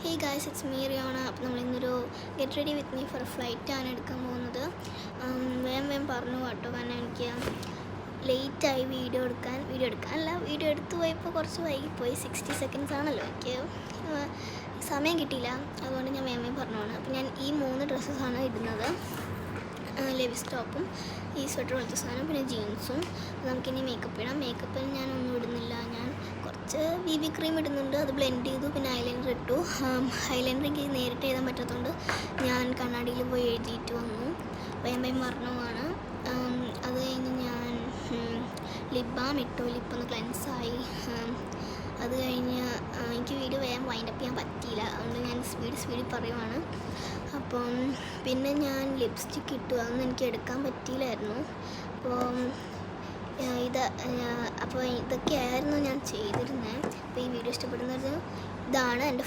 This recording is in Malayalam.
Hey guys, it's me Riona. അപ്പോൾ നമ്മളിന്നൊരു get ready with me for a ഫ്ലൈറ്റാണ് എടുക്കാൻ പോകുന്നത്. വേഗം പറഞ്ഞു കേട്ടോ, കാരണം എനിക്ക് ലേറ്റായി വീഡിയോ എടുക്കാനല്ല, വീഡിയോ എടുത്തു പോയപ്പോൾ കുറച്ച് വൈകിപ്പോയി. 60 സെക്കൻഡ്സ് ആണല്ലോ, എനിക്ക് സമയം കിട്ടിയില്ല. അതുകൊണ്ട് ഞാൻ വേഗം പറഞ്ഞതാണ്. അപ്പോൾ ഞാൻ ഈ 3 ഡ്രസ്സസാണ് ഇടുന്നത്. ലെവിസ് ടോപ്പും ഈ സ്വെറ്റർ പോലത്തെ സാധനം, പിന്നെ ജീൻസും. നമുക്കിനി മേക്കപ്പ് ഇടാം. മേക്കപ്പിന് ഞാനൊന്നും ഇടുന്നില്ല. ഞാൻ കുറച്ച് BB ക്രീം ഇടുന്നുണ്ട്, അത് ബ്ലെൻഡ് ചെയ്തു. പിന്നെ ഐലൈനർ ഇട്ടു. ഐലൈനർ എനിക്ക് നേരിട്ട് എഴുതാൻ പറ്റാത്തതുകൊണ്ട് ഞാൻ കണ്ണാടിയിൽ പോയി എഴുതിയിട്ട് വന്നു. വേഗം പറഞ്ഞതാണ്. അത് കഴിഞ്ഞ് ഞാൻ ലിപ് ബാം ഇട്ടു. ലിപ്പൊന്ന് ക്ലെൻസായി. അത് കഴിഞ്ഞ് എനിക്ക് വീഡിയോ വേഗം വൈൻഡപ്പ് ചെയ്യാൻ പറ്റിയില്ല, അതുകൊണ്ട് ഞാൻ സ്പീഡിൽ പറയുവാണ്. അപ്പം പിന്നെ ഞാൻ ലിപ്സ്റ്റിക്ക് ഇട്ടു. അതൊന്നും എനിക്ക് എടുക്കാൻ പറ്റിയില്ലായിരുന്നു. അപ്പോൾ ഇതൊക്കെയായിരുന്നു ഞാൻ ചെയ്തിരുന്നത്. അപ്പോൾ ഈ വീഡിയോ ഇഷ്ടപ്പെടുന്നത് ഇതാണ് എൻ്റെ